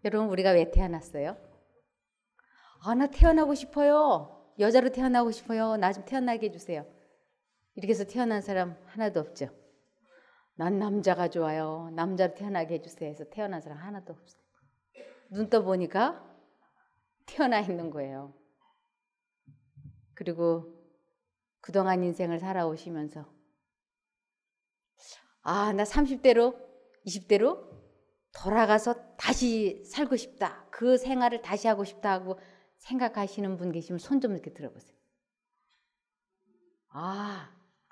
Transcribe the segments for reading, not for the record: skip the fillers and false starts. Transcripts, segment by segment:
여러분, 우리가 왜 태어났어요? 아, 나 태어나고 싶어요. 여자로 태어나고 싶어요. 나 좀 태어나게 해주세요. 이렇게 해서 태어난 사람 하나도 없죠. 난 남자가 좋아요. 남자로 태어나게 해주세요 해서 태어난 사람 하나도 없어요. 눈 떠보니까 태어나 있는 거예요. 그리고 그동안 인생을 살아오시면서 아, 나 30대로 20대로 돌아가서 다시 살고 싶다. 그 생활을 다시 하고 싶다 하고 생각하시는 분 계시면 손 좀 이렇게 들어보세요. 아,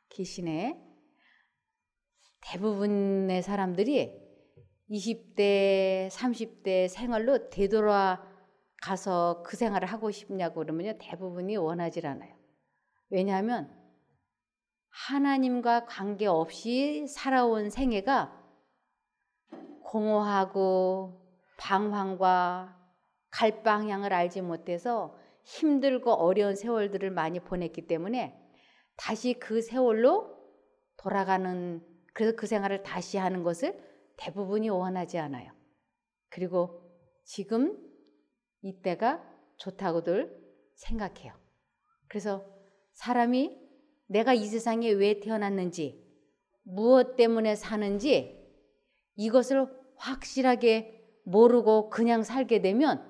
계시네. 대부분의 사람들이 20대, 30대 생활로 되돌아가서 그 생활을 하고 싶냐고 그러면요. 대부분이 원하질 않아요. 왜냐하면 하나님과 관계없이 살아온 생애가 공허하고 방황과 갈 방향을 알지 못해서 힘들고 어려운 세월들을 많이 보냈기 때문에 다시 그 세월로 돌아가는, 그래서 그 생활을 다시 하는 것을 대부분이 원하지 않아요. 그리고 지금 이때가 좋다고들 생각해요. 그래서 사람이 내가 이 세상에 왜 태어났는지, 무엇 때문에 사는지 이것을 확실하게 모르고 그냥 살게 되면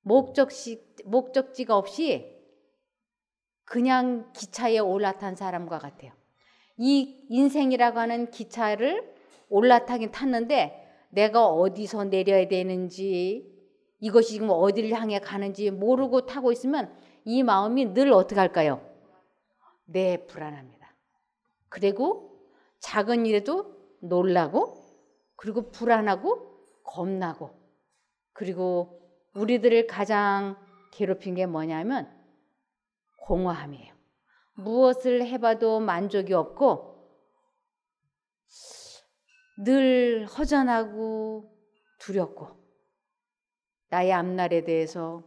목적지가 없이 그냥 기차에 올라탄 사람과 같아요. 이 인생이라고 하는 기차를 올라타긴 탔는데 내가 어디서 내려야 되는지, 이것이 지금 어디를 향해 가는지 모르고 타고 있으면 이 마음이 늘 어떻게 할까요? 네, 불안합니다. 그리고 작은 일에도 놀라고, 그리고 불안하고 겁나고, 그리고 우리들을 가장 괴롭힌 게 뭐냐면 공허함이에요. 무엇을 해봐도 만족이 없고 늘 허전하고 두렵고 나의 앞날에 대해서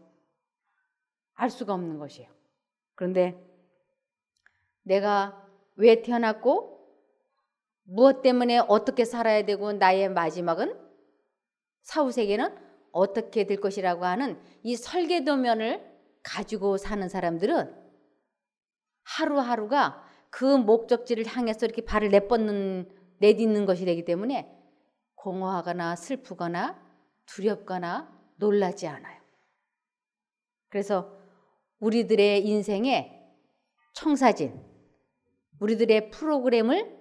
알 수가 없는 것이에요. 그런데 내가 왜 태어났고 무엇 때문에 어떻게 살아야 되고 나의 마지막은 사후세계는 어떻게 될 것이라고 하는 이 설계도면을 가지고 사는 사람들은 하루하루가 그 목적지를 향해서 이렇게 발을 내딛는 것이 되기 때문에 공허하거나 슬프거나 두렵거나 놀라지 않아요. 그래서 우리들의 인생의 청사진, 우리들의 프로그램을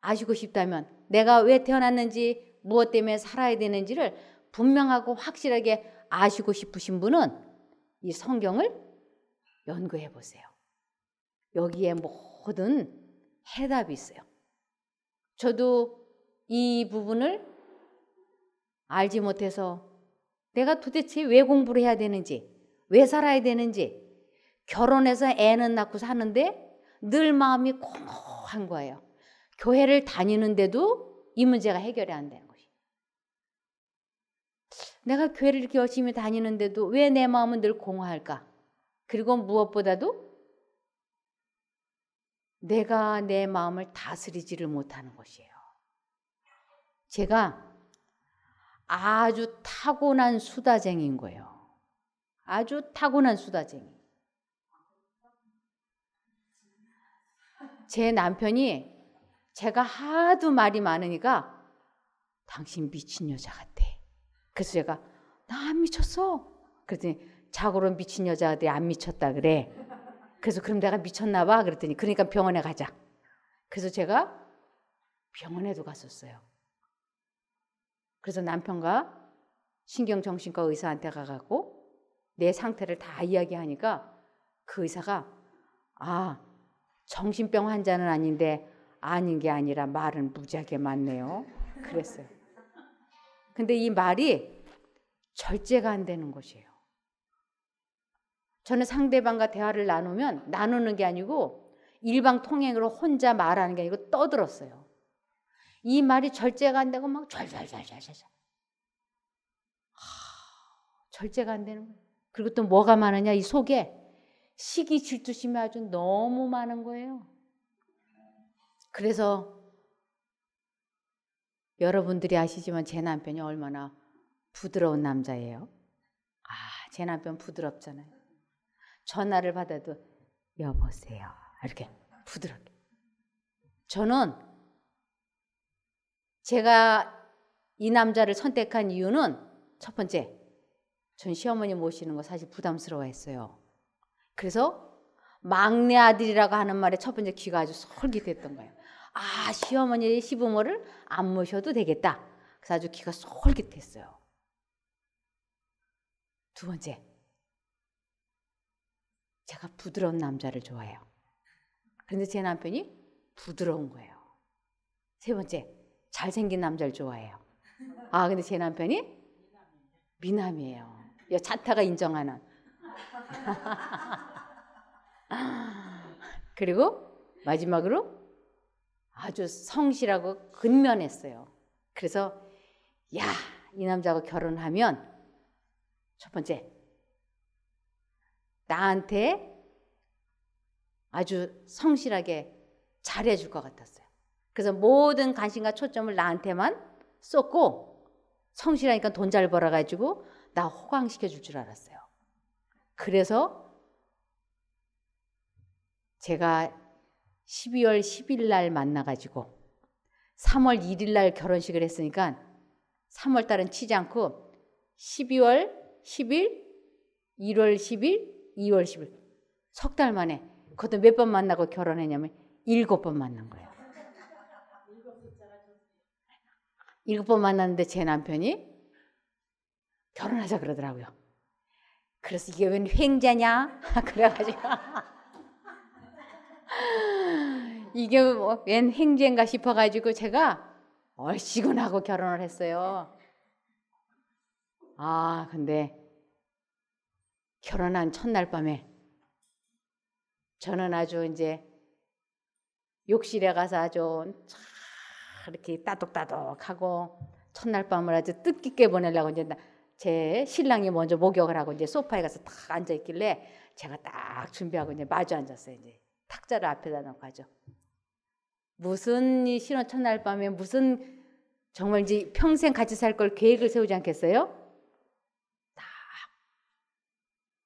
아시고 싶다면 내가 왜 태어났는지 무엇 때문에 살아야 되는지를 분명하고 확실하게 아시고 싶으신 분은 이 성경을 연구해 보세요. 여기에 모든 해답이 있어요. 저도 이 부분을 알지 못해서 내가 도대체 왜 공부를 해야 되는지, 왜 살아야 되는지, 결혼해서 애는 낳고 사는데 늘 마음이 공허한 거예요. 교회를 다니는데도 이 문제가 해결이 안 되는 것이. 내가 교회를 이렇게 열심히 다니는데도 왜 내 마음은 늘 공허할까? 그리고 무엇보다도 내가 내 마음을 다스리지를 못하는 것이에요. 제가 아주 타고난 수다쟁이인 거예요. 아주 타고난 수다쟁이. 제 남편이 제가 하도 말이 많으니까 당신 미친 여자 같아. 그래서 제가 나 안 미쳤어. 그랬더니 자고로 미친 여자한테 안 미쳤다 그래. 그래서 그럼 내가 미쳤나 봐. 그랬더니 그러니까 병원에 가자. 그래서 제가 병원에도 갔었어요. 그래서 남편과 신경정신과 의사한테 가갖고 내 상태를 다 이야기하니까 그 의사가 아, 정신병 환자는 아닌데 아닌 게 아니라 말은 무지하게 많네요. 그랬어요. 근데 이 말이 절제가 안 되는 것이에요. 저는 상대방과 대화를 나누는 게 아니고 일방통행으로 혼자 말하는 게 아니고 떠들었어요. 이 말이 절제가 안 되고 막 절제가 안 되는 거예요. 그리고 또 뭐가 많으냐, 이 속에 시기 질투심이 아주 너무 많은 거예요. 그래서 여러분들이 아시지만 제 남편이 얼마나 부드러운 남자예요. 아, 제 남편 부드럽잖아요. 전화를 받아도 여보세요. 이렇게 부드럽게. 저는 제가 이 남자를 선택한 이유는 첫 번째, 전 시어머니 모시는 거 사실 부담스러워했어요. 그래서 막내 아들이라고 하는 말에 첫 번째 귀가 아주 솔깃했던 거예요. 아, 시어머니의 시부모를 안 모셔도 되겠다. 그래서 아주 귀가 솔깃했어요. 두 번째, 제가 부드러운 남자를 좋아해요. 그런데 제 남편이 부드러운 거예요. 세 번째, 잘생긴 남자를 좋아해요. 아, 근데 제 남편이 미남이에요. 자타가 인정하는. 그리고 마지막으로 아주 성실하고 근면했어요. 그래서 야, 이 남자하고 결혼하면 첫 번째, 나한테 아주 성실하게 잘해줄 것 같았어요. 그래서 모든 관심과 초점을 나한테만 쏟고 성실하니까 돈 잘 벌어가지고 나 호강시켜줄 줄 알았어요. 그래서 제가 12월 10일 날 만나가지고 3월 1일 날 결혼식을 했으니까 3월 달은 치지 않고 12월 10일, 1월 10일, 2월 10일 석 달 만에 그것도 몇 번 만나고 결혼했냐면 7번 만난 거예요. 7번 만났는데 제 남편이 결혼하자 그러더라고요. 그래서 이게 웬 횡재냐? 그래가지고 이게 웬 횡재인가 싶어가지고 제가 얼씨구나고 결혼을 했어요. 아, 근데 결혼한 첫날 밤에 저는 아주 이제 욕실에 가서 아주 이렇게 따독따독하고 첫날 밤을 아주 뜻깊게 보내려고 이제 제 신랑이 먼저 목욕을 하고 이제 소파에 가서 딱 앉아 있길래 제가 딱 준비하고 이제 마주 앉았어요. 이제 탁자를 앞에다 놓고 하죠. 무슨 이 신혼 첫날 밤에 무슨 정말 이제 평생 같이 살 걸 계획을 세우지 않겠어요? 딱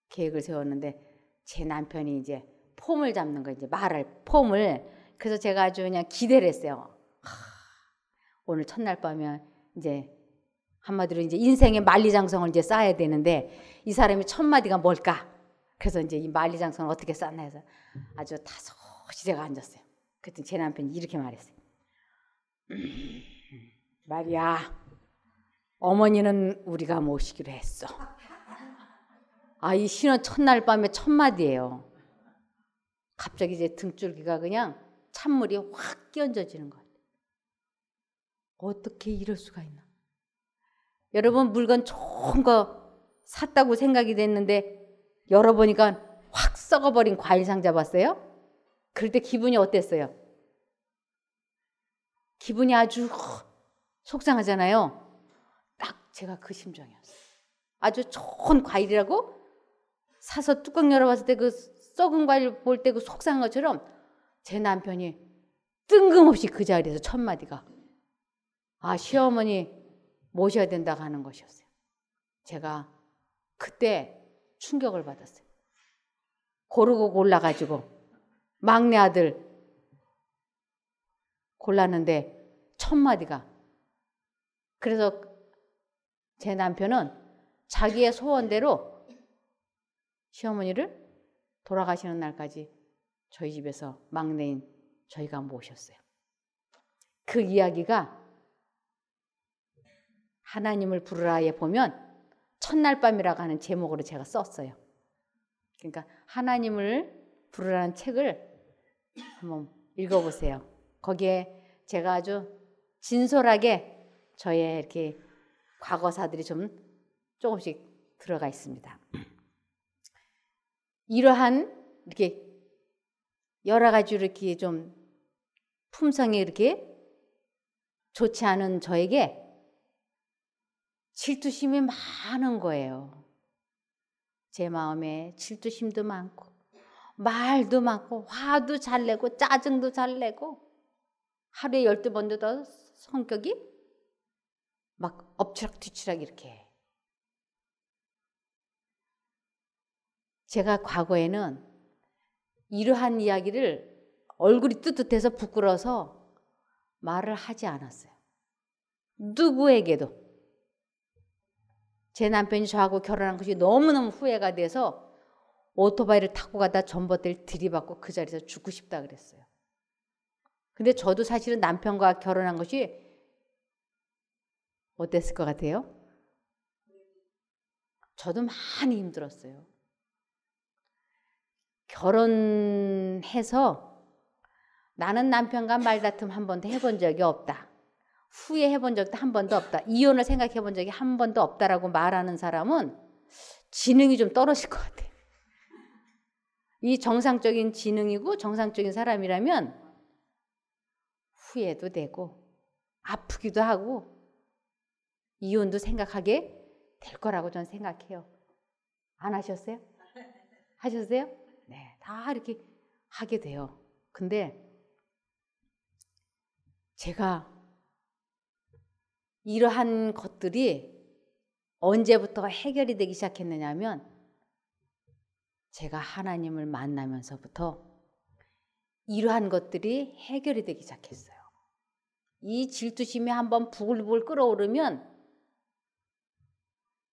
계획을 세웠는데 제 남편이 이제 폼을 잡는 거 이제 말할 폼을. 그래서 제가 아주 그냥 기대를 했어요. 오늘 첫날 밤에 이제 한마디로 이제 인생의 만리장성을 이제 쌓아야 되는데 이 사람이 첫 마디가 뭘까? 그래서 이제 이 만리장성을 어떻게 쌓나 해서 아주 다소시 제가 앉았어요. 그랬더니 제 남편이 이렇게 말했어요. 말이야, 어머니는 우리가 모시기로 했어. 아, 이 신혼 첫날 밤에 첫 마디예요. 갑자기 이제 등줄기가 그냥 찬물이 확 끼얹어지는 것 같아요. 어떻게 이럴 수가 있나? 여러분, 물건 좋은 거 샀다고 생각이 됐는데 열어보니까 확 썩어버린 과일 상자 봤어요? 그럴 때 기분이 어땠어요? 기분이 아주 속상하잖아요. 딱 제가 그 심정이었어요. 아주 좋은 과일이라고 사서 뚜껑 열어봤을 때 그 썩은 과일 볼 때 그 속상한 것처럼 제 남편이 뜬금없이 그 자리에서 첫 마디가 아, 시어머니 모셔야 된다고 하는 것이었어요. 제가 그때 충격을 받았어요. 고르고 골라가지고 막내 아들 골랐는데 첫 마디가. 그래서 제 남편은 자기의 소원대로 시어머니를 돌아가시는 날까지 저희 집에서 막내인 저희가 모셨어요. 그 이야기가 하나님을 부르라에 보면 첫날 밤이라고 하는 제목으로 제가 썼어요. 그러니까 하나님을 부르라는 책을 한번 읽어보세요. 거기에 제가 아주 진솔하게 저의 이렇게 과거사들이 좀 조금씩 들어가 있습니다. 이러한 이렇게 여러 가지로 이렇게 좀 품성이 이렇게 좋지 않은 저에게 질투심이 많은 거예요. 제 마음에 질투심도 많고 말도 많고 화도 잘 내고 짜증도 잘 내고 하루에 12번도 더 성격이 막 엎치락뒤치락 이렇게 제가 과거에는 이러한 이야기를 얼굴이 뜨뜻해서 부끄러워서 말을 하지 않았어요. 누구에게도. 제 남편이 저하고 결혼한 것이 너무너무 후회가 돼서 오토바이를 타고 가다 전봇대를 들이받고 그 자리에서 죽고 싶다 그랬어요. 근데 저도 사실은 남편과 결혼한 것이 어땠을 것 같아요? 저도 많이 힘들었어요. 결혼해서 나는 남편과 말다툼 한 번도 해본 적이 없다. 후회해본 적도 한 번도 없다. 이혼을 생각해본 적이 한 번도 없다라고 말하는 사람은 지능이 좀 떨어질 것 같아요. 이 정상적인 지능이고 정상적인 사람이라면 후회도 되고 아프기도 하고 이혼도 생각하게 될 거라고 저는 생각해요. 안 하셨어요? 하셨어요? 네, 다 이렇게 하게 돼요. 근데 제가 이러한 것들이 언제부터 해결이 되기 시작했느냐면 제가 하나님을 만나면서부터 이러한 것들이 해결이 되기 시작했어요. 이 질투심이 한번 부글부글 끓어오르면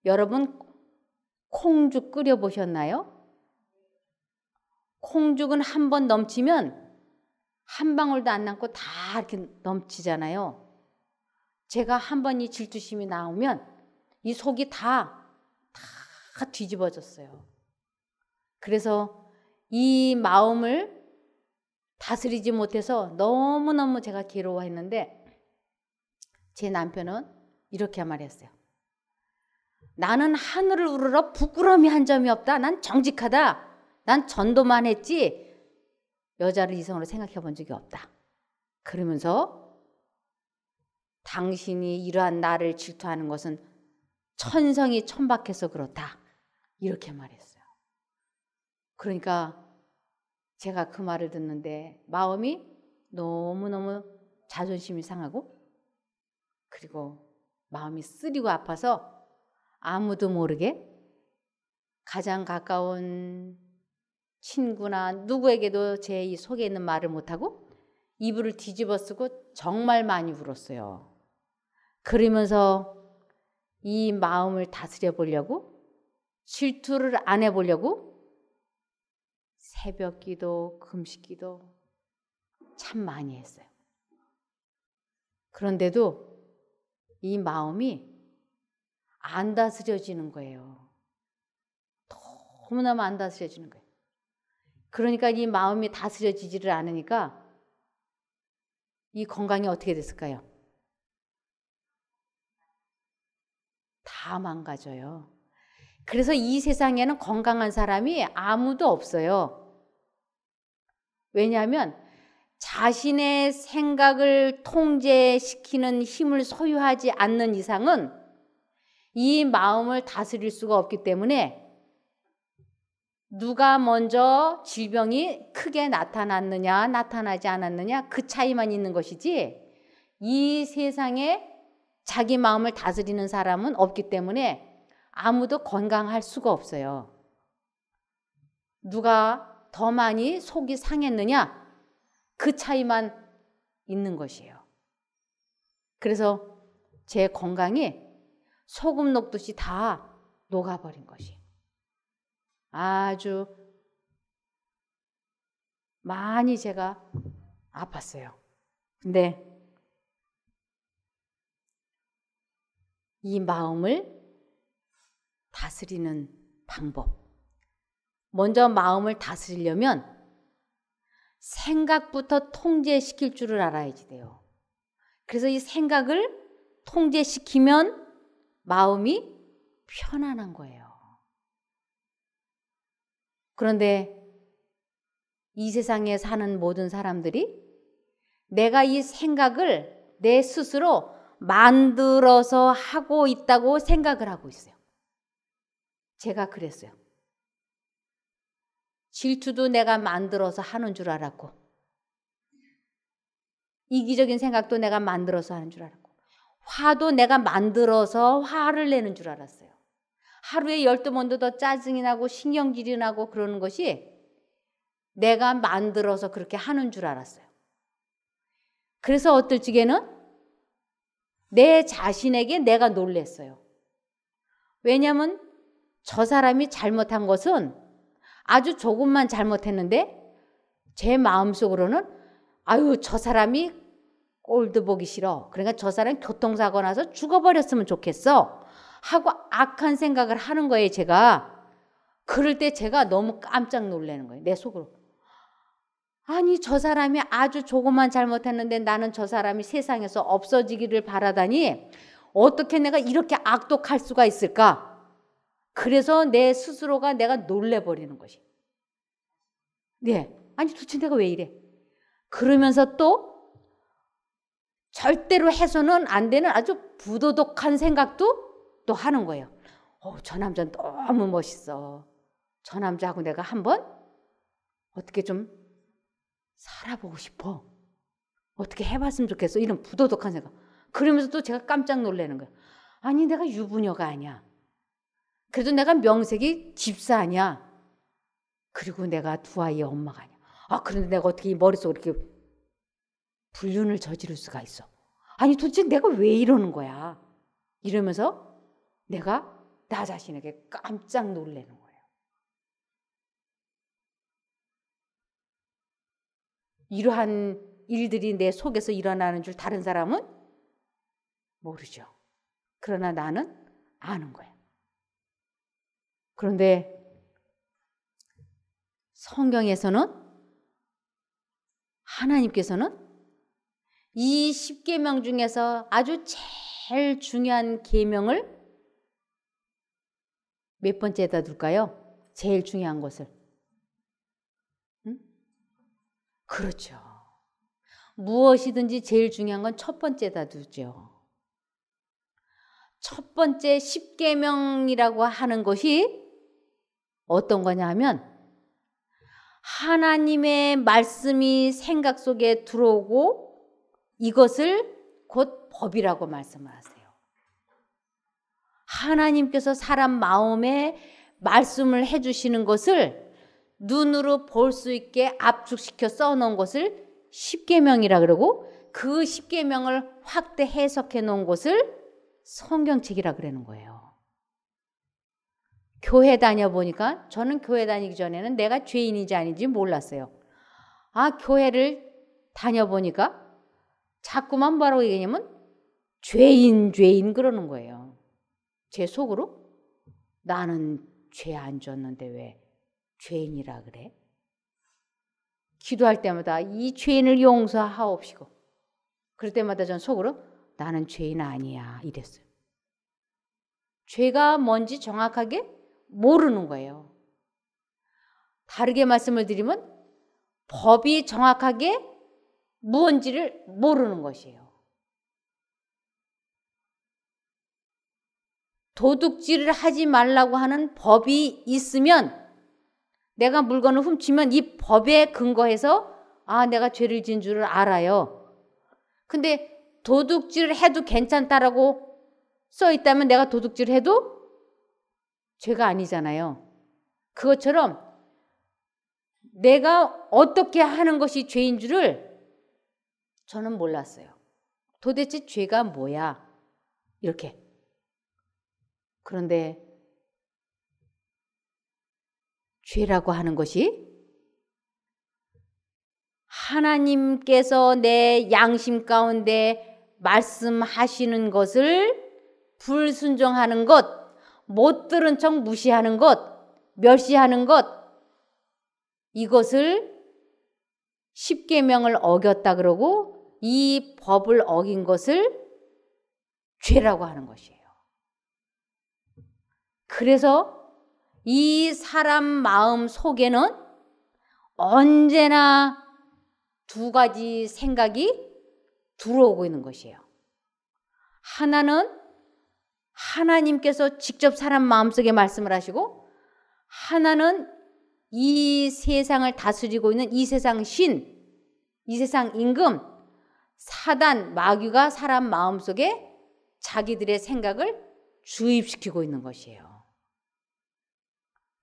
여러분 콩죽 끓여보셨나요? 콩죽은 한 번 넘치면 한 방울도 안 남고 다 이렇게 넘치잖아요. 제가 한 번 이 질투심이 나오면 이 속이 다 뒤집어졌어요. 그래서 이 마음을 다스리지 못해서 너무너무 제가 괴로워했는데 제 남편은 이렇게 말했어요. 나는 하늘을 우러러 부끄러움이 한 점이 없다. 난 정직하다. 난 전도만 했지 여자를 이성으로 생각해 본 적이 없다. 그러면서 당신이 이러한 나를 질투하는 것은 천성이 천박해서 그렇다. 이렇게 말했어요. 그러니까 제가 그 말을 듣는데 마음이 너무너무 자존심이 상하고 그리고 마음이 쓰리고 아파서 아무도 모르게 가장 가까운 친구나 누구에게도 제 이 속에 있는 말을 못하고 이불을 뒤집어 쓰고 정말 많이 울었어요. 그러면서 이 마음을 다스려 보려고 질투를 안 해보려고 새벽 기도, 금식 기도 참 많이 했어요. 그런데도 이 마음이 안 다스려지는 거예요. 너무너무 안 다스려지는 거예요. 그러니까 이 마음이 다스려지지를 않으니까 이 건강이 어떻게 됐을까요? 다 망가져요. 그래서 이 세상에는 건강한 사람이 아무도 없어요. 왜냐하면 자신의 생각을 통제시키는 힘을 소유하지 않는 이상은 이 마음을 다스릴 수가 없기 때문에 누가 먼저 질병이 크게 나타났느냐 나타나지 않았느냐 그 차이만 있는 것이지 이 세상에 자기 마음을 다스리는 사람은 없기 때문에 아무도 건강할 수가 없어요. 누가 더 많이 속이 상했느냐 그 차이만 있는 것이에요. 그래서 제 건강이 소금 녹듯이 다 녹아버린 것이에요. 아주 많이 제가 아팠어요. 근데 이 마음을 다스리는 방법. 먼저 마음을 다스리려면 생각부터 통제시킬 줄을 알아야지 돼요. 그래서 이 생각을 통제시키면 마음이 편안한 거예요. 그런데 이 세상에 사는 모든 사람들이 내가 이 생각을 내 스스로 만들어서 하고 있다고 생각을 하고 있어요. 제가 그랬어요. 질투도 내가 만들어서 하는 줄 알았고 이기적인 생각도 내가 만들어서 하는 줄 알았고 화도 내가 만들어서 화를 내는 줄 알았어요. 하루에 12번도 더 짜증이 나고 신경질이 나고 그러는 것이 내가 만들어서 그렇게 하는 줄 알았어요. 그래서 어떨 적에는 내 자신에게 내가 놀랬어요. 왜냐하면 저 사람이 잘못한 것은 아주 조금만 잘못했는데 제 마음속으로는 아유 저 사람이 꼴도 보기 싫어. 그러니까 저 사람 교통사고 나서 죽어버렸으면 좋겠어 하고 악한 생각을 하는 거예요. 제가. 그럴 때 제가 너무 깜짝 놀라는 거예요. 내 속으로. 아니 저 사람이 아주 조금만 잘못했는데 나는 저 사람이 세상에서 없어지기를 바라다니 어떻게 내가 이렇게 악독할 수가 있을까? 그래서 내 스스로가 내가 놀래버리는 것이. 네. 아니 도대체 내가 왜 이래? 그러면서 또 절대로 해서는 안 되는 아주 부도덕한 생각도 또 하는 거예요. 저 남자는 너무 멋있어. 저 남자하고 내가 한번 어떻게 좀 살아보고 싶어. 어떻게 해봤으면 좋겠어. 이런 부도덕한 생각. 그러면서 또 제가 깜짝 놀라는 거예요. 아니 내가 유부녀가 아니야. 그래도 내가 명색이 집사 아니야. 그리고 내가 두 아이의 엄마가 아니야. 그런데 내가 어떻게 이 머릿속으로 이렇게 불륜을 저지를 수가 있어. 아니 도대체 내가 왜 이러는 거야. 이러면서 내가 나 자신에게 깜짝 놀라는 거예요. 이러한 일들이 내 속에서 일어나는 줄 다른 사람은 모르죠. 그러나 나는 아는 거예요. 그런데 성경에서는 하나님께서는 이 10계명 중에서 아주 제일 중요한 계명을 몇 번째에다 둘까요? 제일 중요한 것을. 응? 그렇죠. 무엇이든지 제일 중요한 건 첫 번째에다 두죠. 첫 번째 10계명이라고 하는 것이 어떤 거냐 하면 하나님의 말씀이 생각 속에 들어오고 이것을 곧 법이라고 말씀을 하세요. 하나님께서 사람 마음에 말씀을 해주시는 것을 눈으로 볼 수 있게 압축시켜 써놓은 것을 10계명이라 그러고 그 10계명을 확대 해석해 놓은 것을 성경책이라 그러는 거예요. 교회 다녀보니까 저는 교회 다니기 전에는 내가 죄인인지 아닌지 몰랐어요. 교회를 다녀보니까 자꾸만 뭐라고 얘기하냐면 죄인 그러는 거예요. 제 속으로 나는 죄 안 졌는데 왜 죄인이라 그래? 기도할 때마다 이 죄인을 용서하옵시고 그럴 때마다 전 속으로 나는 죄인 아니야 이랬어요. 죄가 뭔지 정확하게 모르는 거예요. 다르게 말씀을 드리면 법이 정확하게 무언지를 모르는 것이에요. 도둑질을 하지 말라고 하는 법이 있으면 내가 물건을 훔치면 이 법에 근거해서 내가 죄를 지은 줄을 알아요. 근데 도둑질을 해도 괜찮다라고 써 있다면 내가 도둑질을 해도 죄가 아니잖아요. 그것처럼 내가 어떻게 하는 것이 죄인 줄을 저는 몰랐어요. 도대체 죄가 뭐야? 이렇게. 그런데 죄라고 하는 것이 하나님께서 내 양심 가운데 말씀하시는 것을 불순종하는 것, 못 들은 척 무시하는 것, 멸시하는 것, 이것을 10계명을 어겼다 그러고 이 법을 어긴 것을 죄라고 하는 것이에요. 그래서 이 사람 마음 속에는 언제나 두 가지 생각이 들어오고 있는 것이에요. 하나는 하나님께서 직접 사람 마음속에 말씀을 하시고 하나는 이 세상을 다스리고 있는 이 세상 신, 이 세상 임금, 사단, 마귀가 사람 마음속에 자기들의 생각을 주입시키고 있는 것이에요.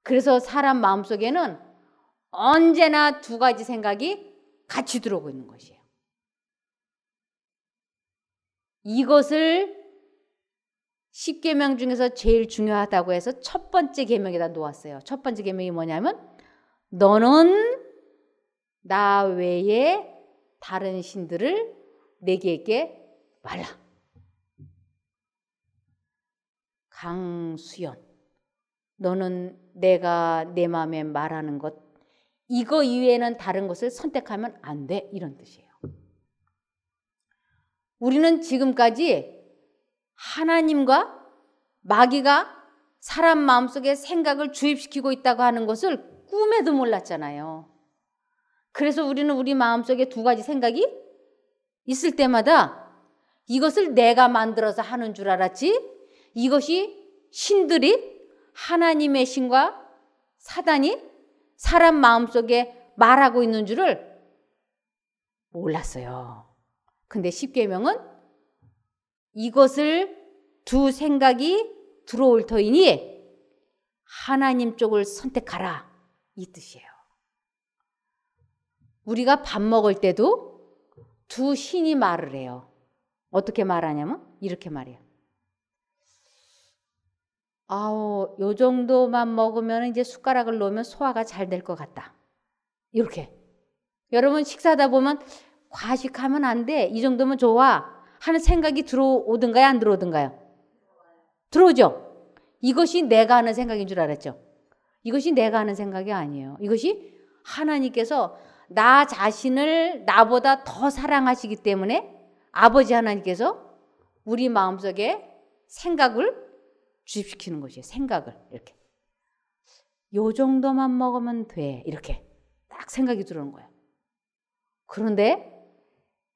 그래서 사람 마음속에는 언제나 두 가지 생각이 같이 들어오고 있는 것이에요. 이것을 10계명 중에서 제일 중요하다고 해서 첫 번째 계명에다 놓았어요. 첫 번째 계명이 뭐냐면 너는 나 외에 다른 신들을 내게 말라. 강수연, 너는 내가 내 마음에 말하는 것 이거 이외에는 다른 것을 선택하면 안 돼. 이런 뜻이에요. 우리는 지금까지 하나님과 마귀가 사람 마음속에 생각을 주입시키고 있다고 하는 것을 꿈에도 몰랐잖아요. 그래서 우리는 우리 마음속에 두 가지 생각이 있을 때마다 이것을 내가 만들어서 하는 줄 알았지, 이것이 신들이 하나님의 신과 사단이 사람 마음속에 말하고 있는 줄을 몰랐어요. 근데 십계명은 이것을 두 생각이 들어올 터이니 하나님 쪽을 선택하라, 이 뜻이에요. 우리가 밥 먹을 때도 두 신이 말을 해요. 어떻게 말하냐면 이렇게 말해요. 아우, 요 정도만 먹으면 이제 숟가락을 놓으면 소화가 잘 될 것 같다. 이렇게. 여러분 식사하다 보면 과식하면 안 돼. 이 정도면 좋아. 하는 생각이 들어오든가요? 안 들어오든가요? 들어오죠? 이것이 내가 하는 생각인 줄 알았죠? 이것이 내가 하는 생각이 아니에요. 이것이 하나님께서 나 자신을 나보다 더 사랑하시기 때문에 아버지 하나님께서 우리 마음속에 생각을 주입시키는 것이에요. 생각을 이렇게. 요 정도만 먹으면 돼. 이렇게 딱 생각이 들어오는 거예요. 그런데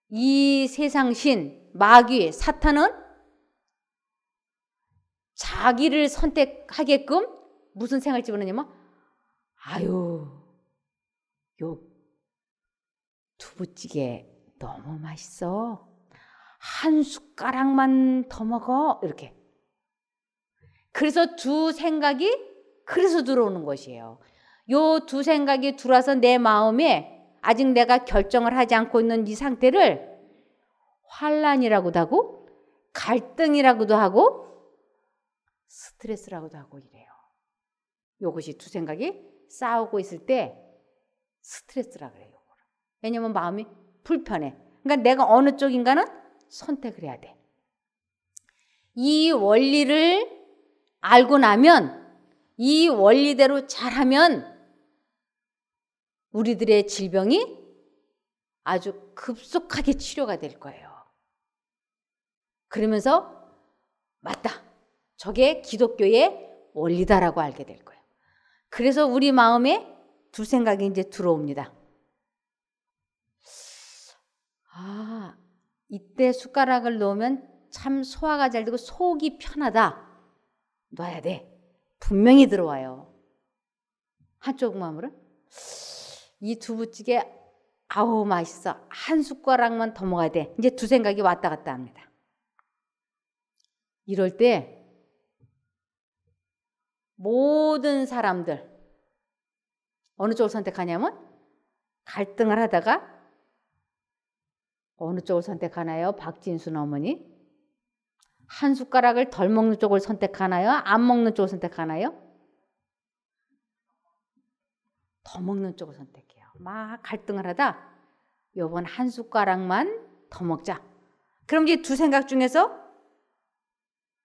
이 세상신, 마귀, 사탄은 자기를 선택하게끔 무슨 생각을 집어넣냐면 아유, 요 두부찌개 너무 맛있어. 한 숟가락만 더 먹어. 이렇게. 그래서 두 생각이 그래서 들어오는 것이에요. 요 두 생각이 들어와서 내 마음에 아직 내가 결정을 하지 않고 있는 이 상태를 환란이라고도 하고 갈등이라고도 하고 스트레스라고도 하고 이래요. 요것이 두 생각이 싸우고 있을 때 스트레스라 그래요. 왜냐면 마음이 불편해. 그러니까 내가 어느 쪽인가는 선택을 해야 돼. 이 원리를 알고 나면 이 원리대로 잘하면 우리들의 질병이 아주 급속하게 치료가 될 거예요. 그러면서 맞다. 저게 기독교의 원리다라고 알게 될 거예요. 그래서 우리 마음에 두 생각이 이제 들어옵니다. 아, 이때 숟가락을 놓으면 참 소화가 잘 되고 속이 편하다. 놔야 돼. 분명히 들어와요. 한쪽 마음으로 이 두부찌개 아우 맛있어. 한 숟가락만 더 먹어야 돼. 이제 두 생각이 왔다 갔다 합니다. 이럴 때 모든 사람들 어느 쪽을 선택하냐면 갈등을 하다가 어느 쪽을 선택하나요? 박진순 어머니. 한 숟가락을 덜 먹는 쪽을 선택하나요? 안 먹는 쪽을 선택하나요? 더 먹는 쪽을 선택해요. 막 갈등을 하다 요번 한 숟가락만 더 먹자. 그럼 이제 두 생각 중에서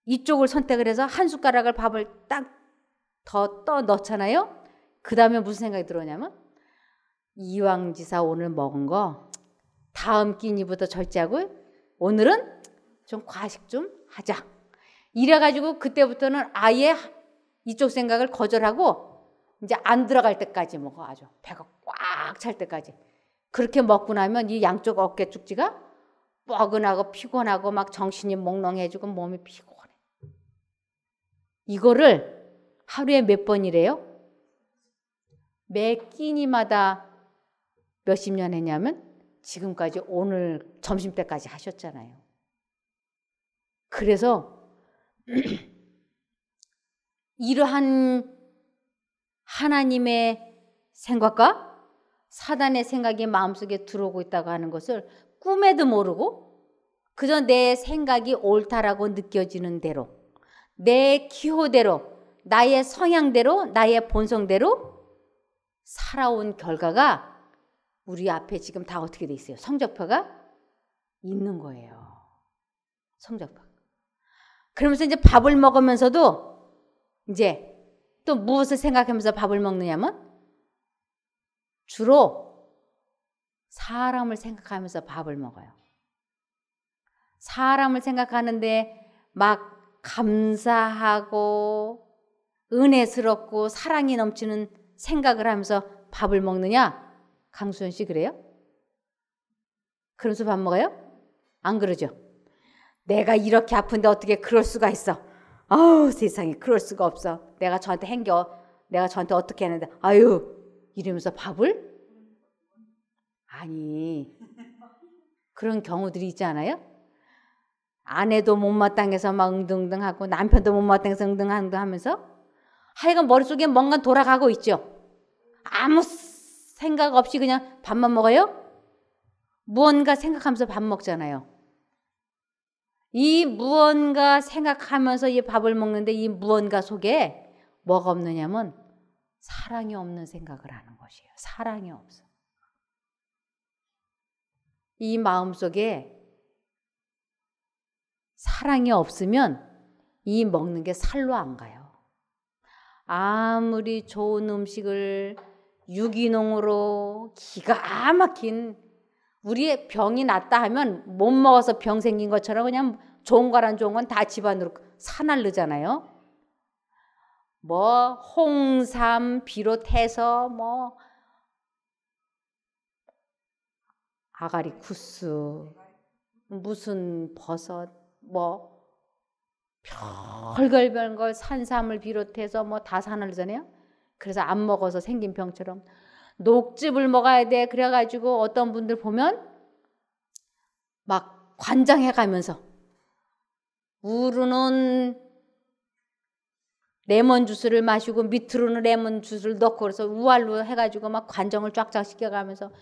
이쪽을 선택을 해서 한 숟가락을 밥을 딱 더 떠 넣잖아요. 그 다음에 무슨 생각이 들어오냐면 이왕지사 오늘 먹은 거 다음 끼니부터 절제하고 오늘은 좀 과식 좀 하자. 이래가지고 그때부터는 아예 이쪽 생각을 거절하고 이제 안 들어갈 때까지 먹어. 아주 배가 꽉 찰 때까지. 그렇게 먹고 나면 이 양쪽 어깨 쪽지가 뻐근하고 피곤하고 막 정신이 몽롱해지고 몸이 피곤해. 이거를 하루에 몇 번이래요? 매 끼니마다 몇십 년 했냐면 지금까지 오늘 점심때까지 하셨잖아요. 그래서 이러한 하나님의 생각과 사단의 생각이 마음속에 들어오고 있다고 하는 것을 꿈에도 모르고 그저 내 생각이 옳다라고 느껴지는 대로, 내 기호대로, 나의 성향대로, 나의 본성대로 살아온 결과가 우리 앞에 지금 다 어떻게 돼 있어요? 성적표가 있는 거예요. 성적표. 그러면서 이제 밥을 먹으면서도 이제 또 무엇을 생각하면서 밥을 먹느냐면 주로 사람을 생각하면서 밥을 먹어요. 사람을 생각하는데 막 감사하고 은혜스럽고 사랑이 넘치는 생각을 하면서 밥을 먹느냐? 강수연 씨 그래요? 그러면서 밥 먹어요? 안 그러죠? 내가 이렇게 아픈데 어떻게 그럴 수가 있어? 아우 세상에 그럴 수가 없어. 내가 저한테 내가 저한테 어떻게 했는데 아유 이러면서 밥을? 아니 그런 경우들이 있지 않아요? 아내도 못마땅해서 막 응등응등하고 남편도 못마땅해서 응등응등 하면서 하여간 머릿속에 뭔가 돌아가고 있죠. 아무 생각 없이 그냥 밥만 먹어요? 무언가 생각하면서 밥 먹잖아요. 이 무언가 생각하면서 이 밥을 먹는데 이 무언가 속에 뭐가 없느냐면 사랑이 없는 생각을 하는 것이에요. 사랑이 없어. 이 마음속에 사랑이 없으면 이 먹는 게 살로 안 가요. 아무리 좋은 음식을 유기농으로 기가 막힌 우리의 병이 낫다 하면 못 먹어서 병 생긴 것처럼 그냥 좋은 거란 좋은 건 다 집안으로 사날르잖아요. 뭐 홍삼 비롯해서 뭐 아가리쿠스 무슨 버섯 뭐 별걸 산삼을 비롯해서 뭐 다 사날르잖아요. 그래서 안 먹어서 생긴 병처럼 녹즙을 먹어야 돼. 그래가지고 어떤 분들 보면 막 관장해 가면서 우르는 레몬 주스를 마시고 밑으로는 레몬 주스를 넣고 그래서 우알로 해가지고 막 관정을 쫙쫙 시켜가면서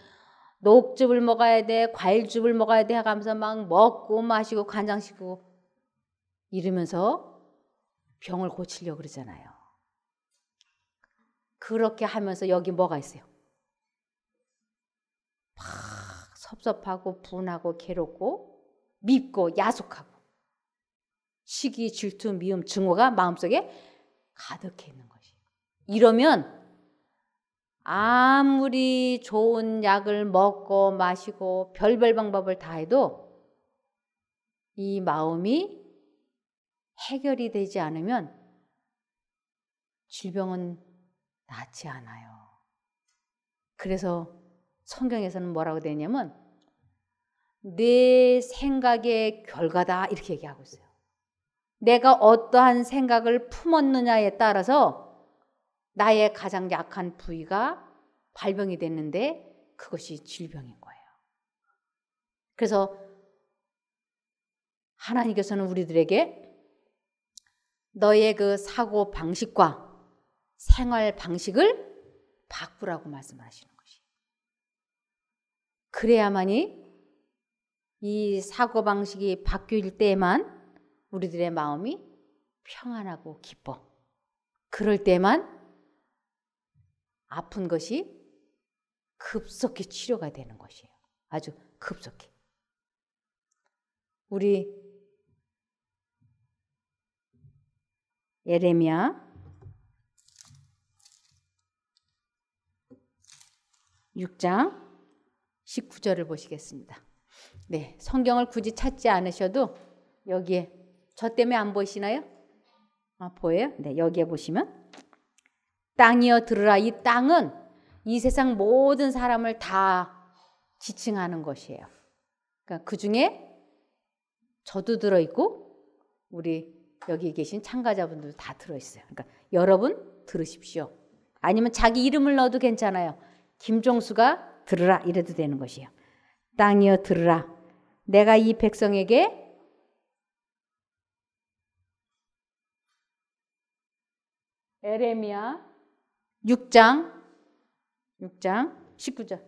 녹즙을 먹어야 돼. 과일즙을 먹어야 돼 해가면서 막 먹고 마시고 관장시키고 이러면서 병을 고치려고 그러잖아요. 그렇게 하면서 여기 뭐가 있어요? 막 섭섭하고 분하고 괴롭고 밉고 야속하고 시기, 질투, 미움, 증오가 마음속에 가득해 있는 것이에요. 이러면 아무리 좋은 약을 먹고 마시고 별별 방법을 다 해도 이 마음이 해결이 되지 않으면 질병은 낫지 않아요. 그래서 성경에서는 뭐라고 되냐면 내 생각의 결과다 이렇게 얘기하고 있어요. 내가 어떠한 생각을 품었느냐에 따라서 나의 가장 약한 부위가 발병이 됐는데 그것이 질병인 거예요. 그래서 하나님께서는 우리들에게 너의 그 사고 방식과 생활 방식을 바꾸라고 말씀하시는 것이에요. 그래야만이 이 사고 방식이 바뀔 때만 우리들의 마음이 평안하고 기뻐. 그럴 때만 아픈 것이 급속히 치료가 되는 것이에요. 아주 급속히. 우리 예레미야 6장 19절을 보시겠습니다. 네, 성경을 굳이 찾지 않으셔도 여기에 저 때문에 안 보이시나요? 보여요? 네, 여기에 보시면 땅이여 들으라. 이 땅은 이 세상 모든 사람을 다 지칭하는 것이에요. 그러니까 그 중에 저도 들어있고 우리 여기 계신 참가자분들도 다 들어있어요. 그러니까 여러분 들으십시오. 아니면 자기 이름을 넣어도 괜찮아요. 김종수가 들으라 이래도 되는 것이에요. 땅이여 들으라. 내가 이 백성에게 에레미야 6장 19절.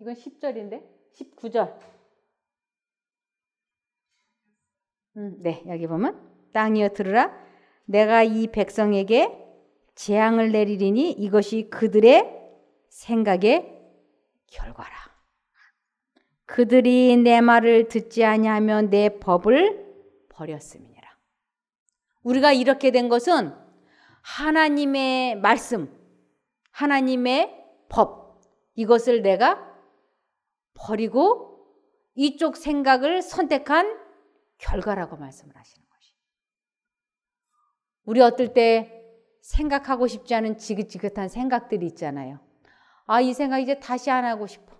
이건 10절인데 19절. 네, 여기 보면 땅이여 들으라 내가 이 백성에게 재앙을 내리리니 이것이 그들의 생각의 결과라. 그들이 내 말을 듣지 아니하며 내 법을 버렸음이니라. 우리가 이렇게 된 것은 하나님의 말씀, 하나님의 법, 이것을 내가 버리고 이쪽 생각을 선택한 결과라고 말씀을 하시는 것이. 우리 어떨 때 생각하고 싶지 않은 지긋지긋한 생각들이 있잖아요. 아, 이 생각 이제 다시 안 하고 싶어.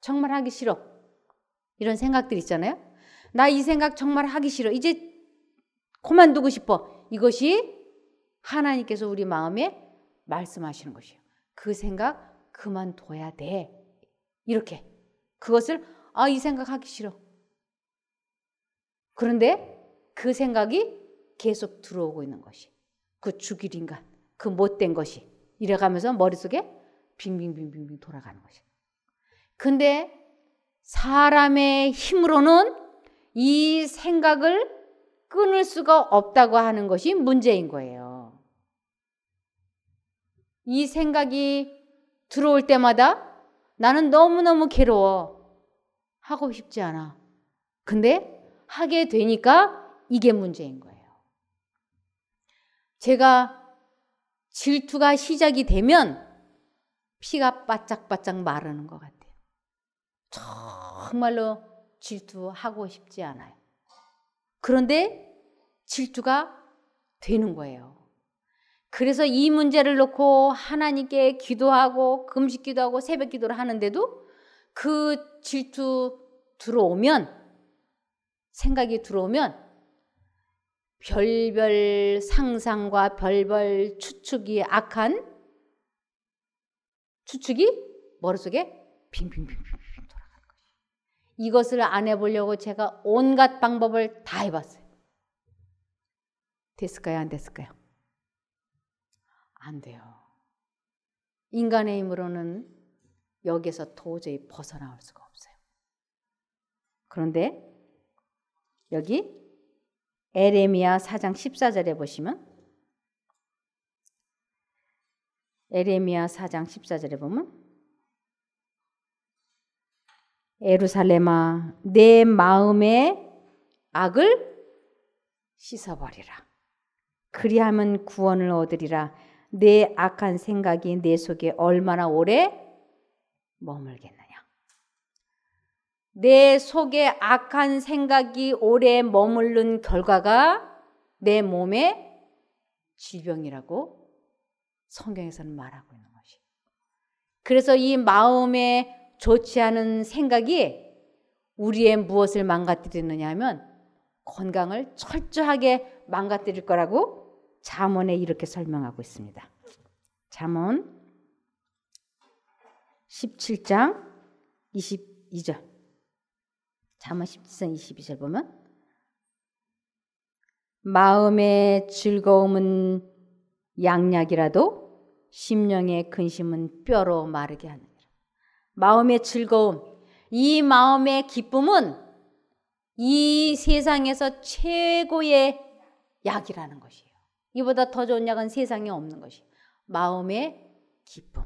정말 하기 싫어. 이런 생각들 있잖아요. 나 이 생각 정말 하기 싫어. 이제 그만두고 싶어. 이것이 하나님께서 우리 마음에 말씀하시는 것이에요. 그 생각 그만둬야 돼. 이렇게. 그것을 이 생각 하기 싫어. 그런데 그 생각이 계속 들어오고 있는 것이. 그 죽일 인간, 그 못된 것이 이래가면서 머릿속에 빙빙빙빙 돌아가는 것이. 근데 사람의 힘으로는 이 생각을 끊을 수가 없다고 하는 것이 문제인 거예요. 이 생각이 들어올 때마다 나는 너무너무 괴로워. 하고 싶지 않아. 근데 하게 되니까 이게 문제인 거예요. 제가 질투가 시작이 되면 피가 바짝바짝 마르는 것 같아요. 정말로 질투하고 싶지 않아요. 그런데 질투가 되는 거예요. 그래서 이 문제를 놓고 하나님께 기도하고 금식 기도하고 새벽 기도를 하는데도 그 질투 들어오면, 생각이 들어오면 별별 상상과 별별 추측이 악한 추측이 머릿속에 빙빙빙빙 돌아가는 거예요. 이것을 안 해보려고 제가 온갖 방법을 다 해봤어요. 됐을까요? 안 됐을까요? 안 돼요. 인간의 힘으로는 여기서 도저히 벗어나올 수가 없어요. 그런데 여기 에레미야 4장 14절에 보시면, 에레미야 4장 14절에 보면, 예루살렘아 내 마음의 악을 씻어버리라. 그리하면 구원을 얻으리라. 내 악한 생각이 내 속에 얼마나 오래 머물겠느냐. 내 속에 악한 생각이 오래 머무른 결과가 내 몸의 질병이라고 성경에서는 말하고 있는 것이. 그래서 이 마음에 좋지 않은 생각이 우리의 무엇을 망가뜨리느냐 하면 건강을 철저하게 망가뜨릴 거라고 잠언에 이렇게 설명하고 있습니다. 잠언 17장 22절. 잠언 17장 22절 보면, 마음의 즐거움은 양약이라도 심령의 근심은 뼈로 마르게 하느니라. 마음의 즐거움, 이 마음의 기쁨은 이 세상에서 최고의 약이라는 것이에요. 이보다 더 좋은 약은 세상에 없는 것이에요. 마음의 기쁨.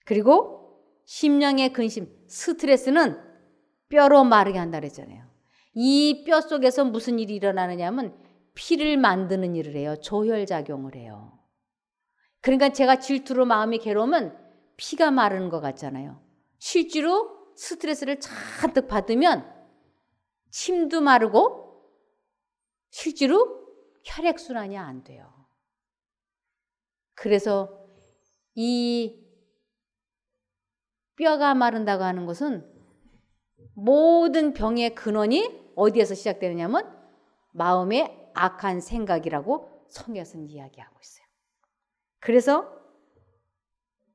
그리고 심령의 근심, 스트레스는 뼈로 마르게 한다 그랬잖아요. 이 뼈 속에서 무슨 일이 일어나느냐 하면 피를 만드는 일을 해요. 조혈작용을 해요. 그러니까 제가 질투로 마음이 괴로우면 피가 마르는 것 같잖아요. 실제로 스트레스를 잔뜩 받으면 침도 마르고 실제로 혈액순환이 안 돼요. 그래서 이 뼈가 마른다고 하는 것은 모든 병의 근원이 어디에서 시작되느냐 하면 마음의 악한 생각이라고 성경에서는 이야기하고 있어요. 그래서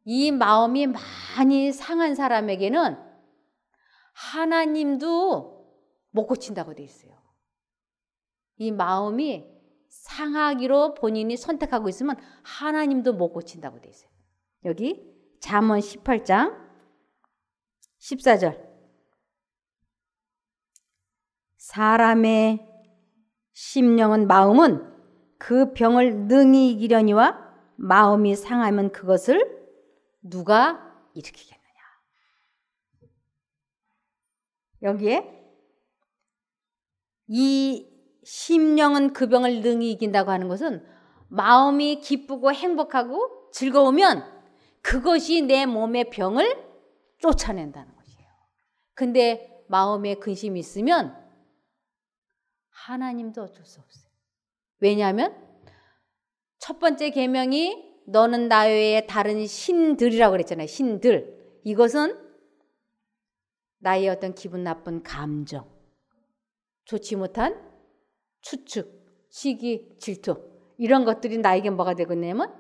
이 마음이 많이 상한 사람에게는 하나님도 못 고친다고 돼 있어요. 이 마음이 상하기로 본인이 선택하고 있으면 하나님도 못 고친다고 돼 있어요. 여기 잠언 18장 14절. 사람의 심령은 마음은 그 병을 능히 이기려니와 마음이 상하면 그것을 누가 일으키겠느냐. 여기에 이 심령은 그 병을 능히 이긴다고 하는 것은 마음이 기쁘고 행복하고 즐거우면 그것이 내 몸의 병을 쫓아낸다는 것이에요. 근데 마음에 근심이 있으면 하나님도 어쩔 수 없어요. 왜냐하면 첫 번째 계명이 너는 나 외에 다른 신들이라고 그랬잖아요. 신들. 이것은 나의 어떤 기분 나쁜 감정, 좋지 못한 추측, 시기, 질투 이런 것들이 나에게 뭐가 되고 있냐면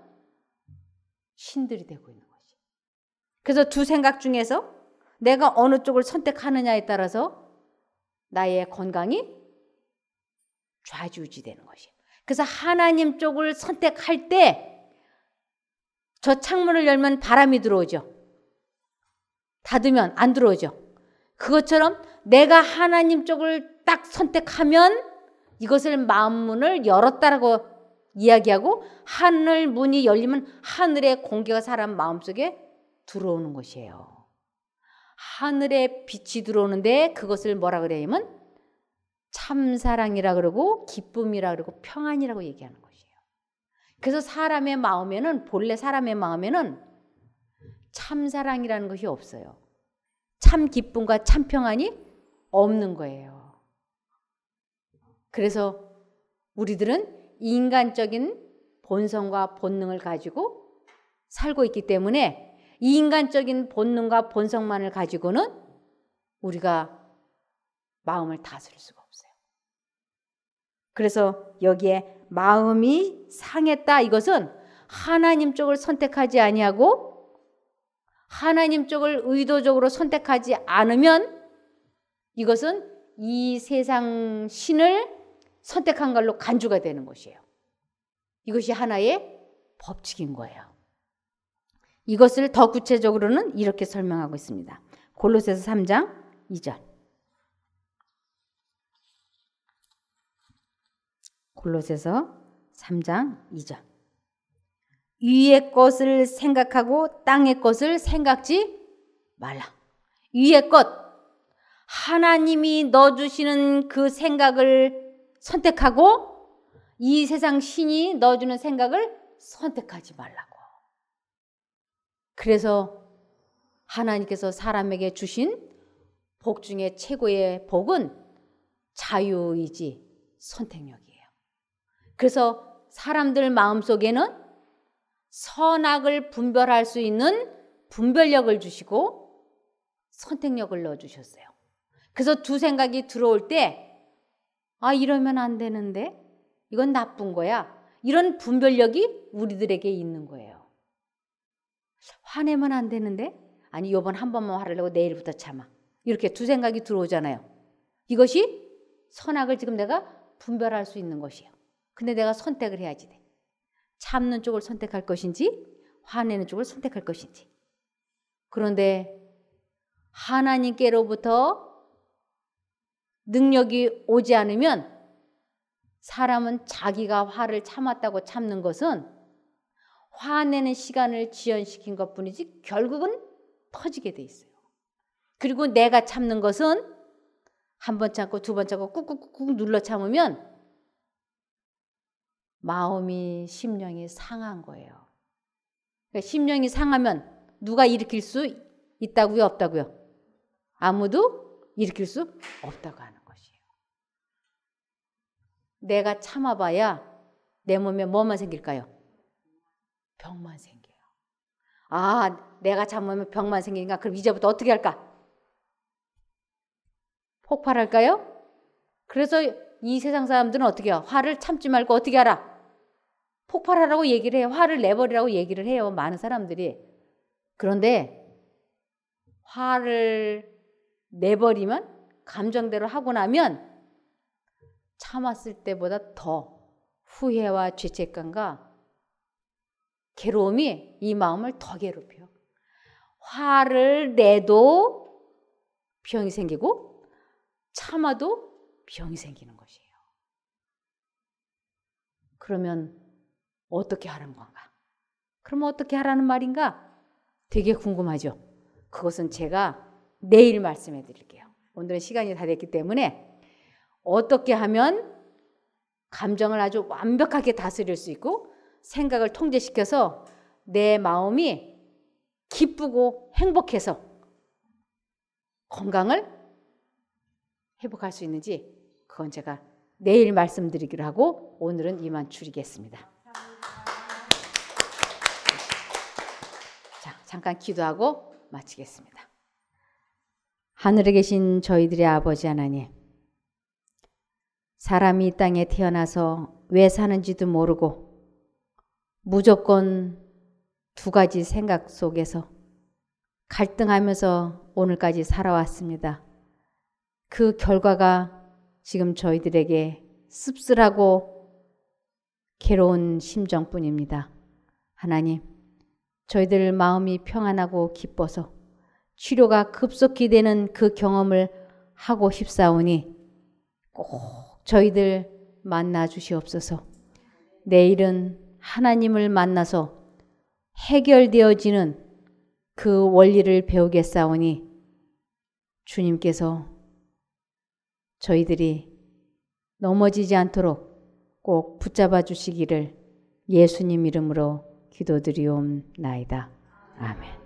신들이 되고 있는 것이. 그래서 두 생각 중에서 내가 어느 쪽을 선택하느냐에 따라서 나의 건강이 좌지우지되는 것이에요. 그래서 하나님 쪽을 선택할 때 저 창문을 열면 바람이 들어오죠. 닫으면 안 들어오죠. 그것처럼 내가 하나님 쪽을 딱 선택하면 이것을 마음문을 열었다라고 이야기하고 하늘 문이 열리면 하늘의 공기가 사람 마음속에 들어오는 것이에요. 하늘의 빛이 들어오는데 그것을 뭐라 그래야면 참사랑이라 그러고 기쁨이라 그러고 평안이라고 얘기하는 것이에요. 그래서 사람의 마음에는 본래 사람의 마음에는 참사랑이라는 것이 없어요. 참 기쁨과 참 평안이 없는 거예요. 그래서 우리들은 인간적인 본성과 본능을 가지고 살고 있기 때문에 이 인간적인 본능과 본성만을 가지고는 우리가 마음을 다스릴 수가 없어요. 그래서 여기에 마음이 상했다 이것은 하나님 쪽을 선택하지 아니하고 하나님 쪽을 의도적으로 선택하지 않으면 이것은 이 세상 신을 선택한 걸로 간주가 되는 것이에요. 이것이 하나의 법칙인 거예요. 이것을 더 구체적으로는 이렇게 설명하고 있습니다. 골로새서 3장 2절. 골로새서 3장 2절. 위의 것을 생각하고 땅의 것을 생각지 말라. 위의 것, 하나님이 넣어주시는 그 생각을 선택하고 이 세상 신이 넣어주는 생각을 선택하지 말라고. 그래서 하나님께서 사람에게 주신 복 중에 최고의 복은 자유의지, 선택력이에요. 그래서 사람들 마음속에는 선악을 분별할 수 있는 분별력을 주시고 선택력을 넣어주셨어요. 그래서 두 생각이 들어올 때 이러면 안 되는데 이건 나쁜 거야. 이런 분별력이 우리들에게 있는 거예요. 화내면 안 되는데 아니 이번 한 번만 화를 내고 내일부터 참아. 이렇게 두 생각이 들어오잖아요. 이것이 선악을 지금 내가 분별할 수 있는 것이에요. 근데 내가 선택을 해야지 돼. 참는 쪽을 선택할 것인지 화내는 쪽을 선택할 것인지. 그런데 하나님께로부터 능력이 오지 않으면 사람은 자기가 화를 참았다고 참는 것은 화내는 시간을 지연시킨 것뿐이지 결국은 터지게 돼 있어요. 그리고 내가 참는 것은 한 번 참고 두 번 참고 꾹꾹꾹 눌러 참으면 마음이 심령이 상한 거예요. 그러니까 심령이 상하면 누가 일으킬 수 있다고요? 없다고요? 아무도 일으킬 수 없다고 하는 것이에요. 내가 참아봐야 내 몸에 뭐만 생길까요? 병만 생겨요. 내가 참으면 병만 생기니까 그럼 이제부터 어떻게 할까? 폭발할까요? 그래서 이 세상 사람들은 어떻게 해요? 화를 참지 말고 어떻게 하라? 폭발하라고 얘기를 해요. 화를 내버리라고 얘기를 해요. 많은 사람들이. 그런데 화를 내버리면 감정대로 하고 나면 참았을 때보다 더 후회와 죄책감과 괴로움이 이 마음을 더 괴롭혀. 화를 내도 병이 생기고 참아도 병이 생기는 것이에요. 그러면 어떻게 하라는 건가? 그러면 어떻게 하라는 말인가? 되게 궁금하죠? 그것은 제가 내일 말씀해 드릴게요. 오늘은 시간이 다 됐기 때문에 어떻게 하면 감정을 아주 완벽하게 다스릴 수 있고 생각을 통제시켜서 내 마음이 기쁘고 행복해서 건강을 회복할 수 있는지 그건 제가 내일 말씀드리기로 하고 오늘은 이만 줄이겠습니다. 자, 잠깐 기도하고 마치겠습니다. 하늘에 계신 저희들의 아버지 하나님, 사람이 이 땅에 태어나서 왜 사는지도 모르고 무조건 두 가지 생각 속에서 갈등하면서 오늘까지 살아왔습니다. 그 결과가 지금 저희들에게 씁쓸하고 괴로운 심정뿐입니다. 하나님, 저희들 마음이 평안하고 기뻐서 치료가 급속히 되는 그 경험을 하고 싶사오니 꼭 저희들 만나 주시옵소서. 내일은 하나님을 만나서 해결되어지는 그 원리를 배우겠사오니 주님께서 저희들이 넘어지지 않도록 꼭 붙잡아 주시기를 예수님 이름으로 기도드리옵나이다. 아멘.